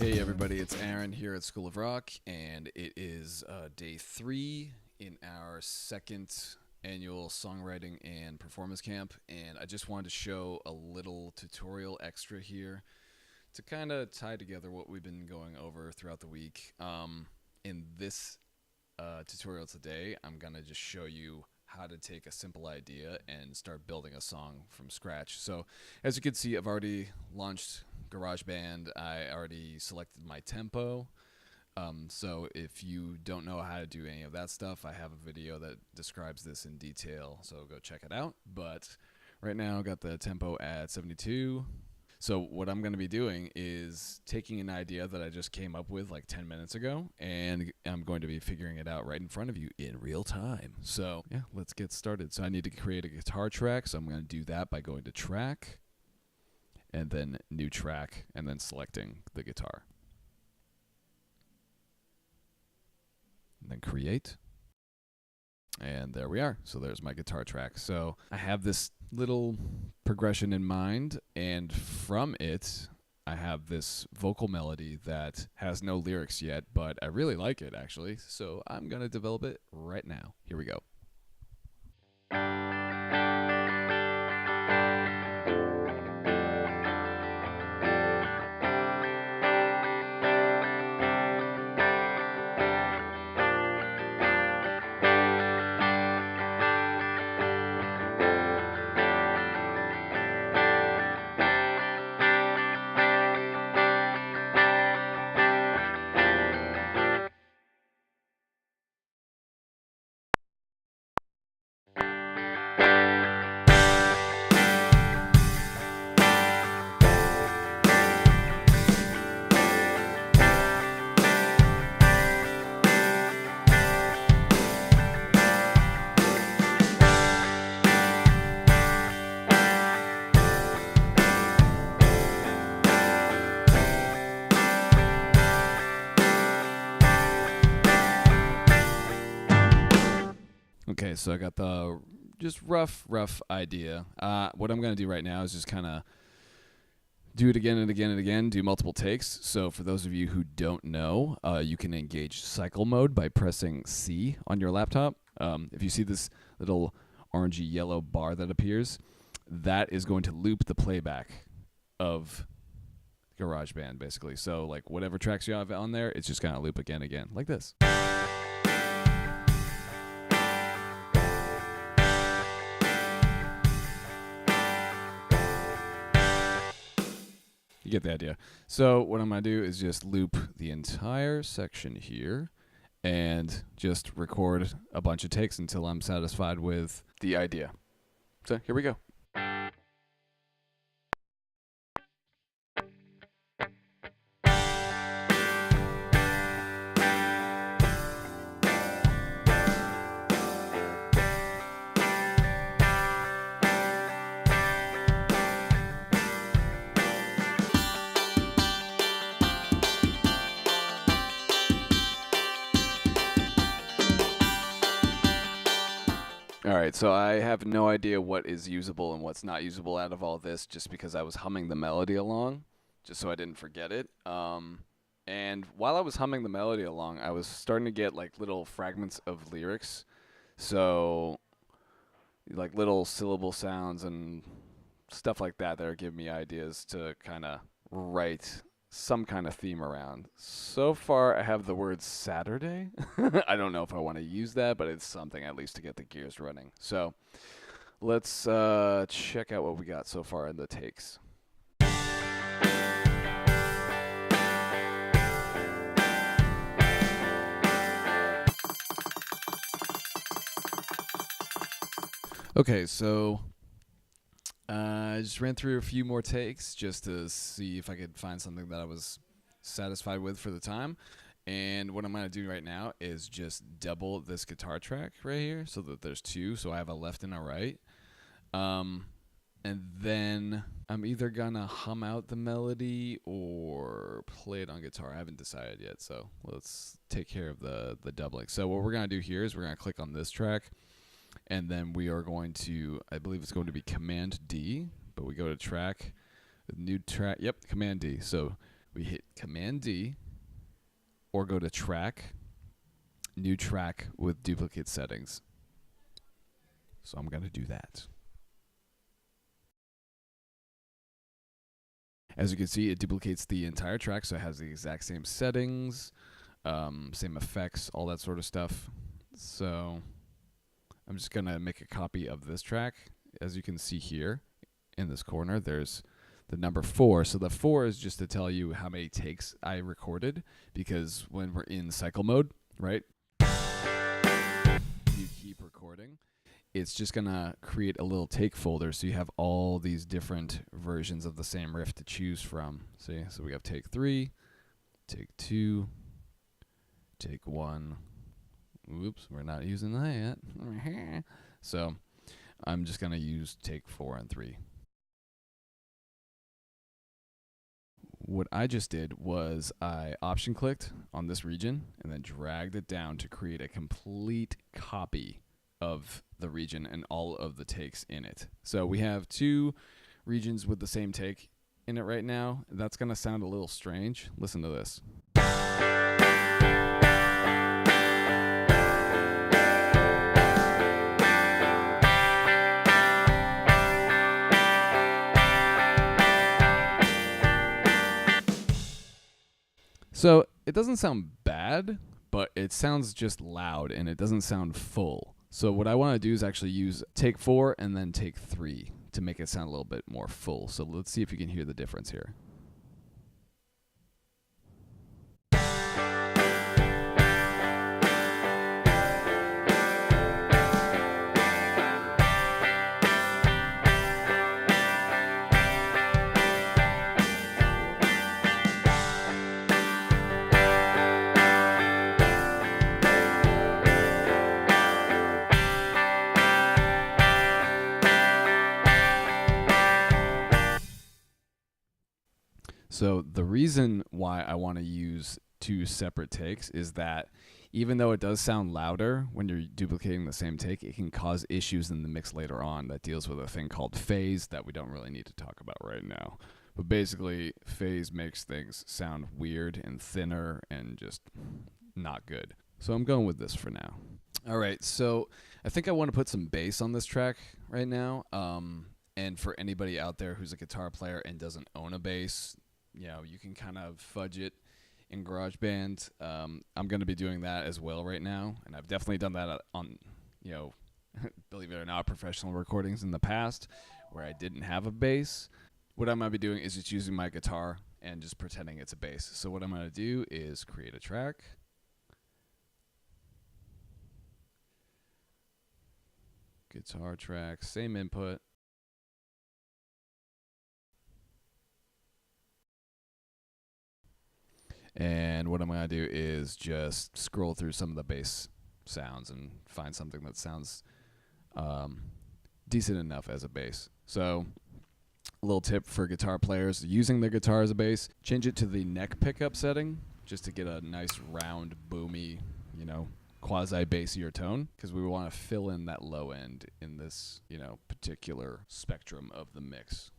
Hey everybody, it's Aaron here at School of Rock, and it is day 3 in our second annual Songwriting and Performance Camp, and I just wanted to show a little tutorial extra here to kind of tie together what we've been going over throughout the week. In this tutorial today, I'm going to just show you how to take a simple idea and start building a song from scratch. So as you can see, I've already launched Garageband. I already selected my tempo. So if you don't know how to do any of that stuff, I have a video that describes this in detail, so go check it out. But right now I've got the tempo at 72. So what I'm going to be doing is taking an idea that I just came up with like 10 minutes ago, and I'm going to be figuring it out right in front of you in real time. So yeah, let's get started. So I need to create a guitar track, so I'm going to do that by going to track, and then new track, and then selecting the guitar. And then create. And there we are. So there's my guitar track. So I have this little progression in mind, and from it I have this vocal melody that has no lyrics yet, but I really like it actually. So I'm going to develop it right now. Here we go. Okay, so I got the just rough idea. What I'm going to do right now is just kind of do it again and again and again, do multiple takes. So for those of you who don't know, you can engage cycle mode by pressing C on your laptop. If you see this little orangey yellow bar that appears, that is going to loop the playback of GarageBand, basically. So like whatever tracks you have on there, it's just going to loop again and again, like this. You get the idea. So what I'm going to do is just loop the entire section here and just record a bunch of takes until I'm satisfied with the idea. So here we go. Alright, so I have no idea what is usable and what's not usable out of all this, just because I was humming the melody along, just so I didn't forget it. And while I was humming the melody along, I was starting to get like little fragments of lyrics. So like little syllable sounds and stuff like that that are giving me ideas to kind of write some kind of theme around. So far, I have the word Saturday. I don't know if I want to use that, but it's something at least to get the gears running. So let's check out what we got so far in the takes. Okay, so I just ran through a few more takes just to see if I could find something that I was satisfied with for the time. And what I'm going to do right now is just double this guitar track right here so that there's two. So I have a left and a right. And then I'm either going to hum out the melody or play it on guitar. I haven't decided yet. So let's take care of the doubling. So what we're going to do here is we're going to click on this track. And then we are going to, I believe it's going to be Command D, but we go to track, new track, yep, Command D. So we hit Command D, or go to Track, New Track with Duplicate Settings. So I'm going to do that. As you can see, it duplicates the entire track, so it has the exact same settings, same effects, all that sort of stuff. So I'm just going to make a copy of this track. As you can see here in this corner, there's the number 4. So the 4 is just to tell you how many takes I recorded, because when we're in cycle mode, right, you keep recording. It's just going to create a little take folder, so you have all these different versions of the same riff to choose from. See, so we have take 3, take 2, take 1. Oops, we're not using that yet. So I'm just going to use take 4 and 3. What I just did was I option clicked on this region and then dragged it down to create a complete copy of the region and all of the takes in it. So we have 2 regions with the same take in it right now. That's going to sound a little strange. Listen to this. So it doesn't sound bad, but it sounds just loud and it doesn't sound full. So what I want to do is actually use take 4 and then take 3 to make it sound a little bit more full. So let's see if you can hear the difference here. So the reason why I want to use 2 separate takes is that even though it does sound louder when you're duplicating the same take, it can cause issues in the mix later on that deals with a thing called phase that we don't really need to talk about right now. But basically, phase makes things sound weird and thinner and just not good. So I'm going with this for now. All right, so I think I want to put some bass on this track right now. And for anybody out there who's a guitar player and doesn't own a bass, you know, you can kind of fudge it in GarageBand. I'm going to be doing that as well right now, and I've definitely done that on, you know, believe it or not, professional recordings in the past where I didn't have a bass. What I'm going to be doing is just using my guitar and just pretending it's a bass. So what I'm going to do is create a track. Guitar track, same input. And what I'm going to do is just scroll through some of the bass sounds and find something that sounds decent enough as a bass. So a little tip for guitar players using their guitar as a bass, change it to the neck pickup setting just to get a nice round, boomy, you know, quasi-bassier tone, because we want to fill in that low end in this, you know, particular spectrum of the mix.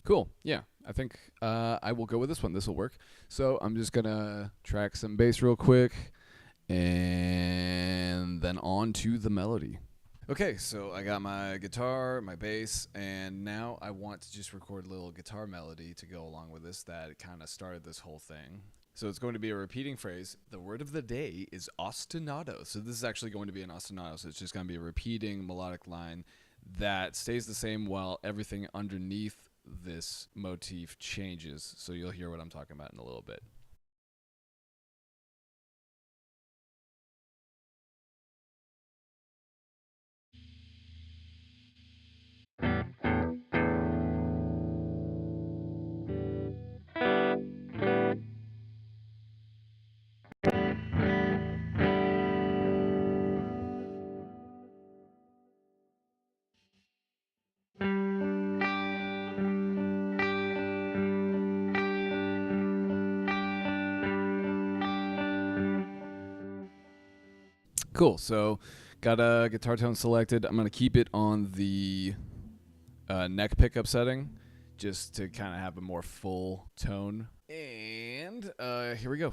Cool. Yeah, I think I will go with this one. This will work. So I'm just going to track some bass real quick and then on to the melody. Okay, so I got my guitar, my bass, and now I want to just record a little guitar melody to go along with this that kind of started this whole thing. So it's going to be a repeating phrase. The word of the day is ostinato. So this is actually going to be an ostinato. So it's just going to be a repeating melodic line that stays the same while everything underneath this motif changes. So you'll hear what I'm talking about in a little bit. Cool. So got a guitar tone selected. I'm going to keep it on the neck pickup setting just to kind of have a more full tone. And here we go.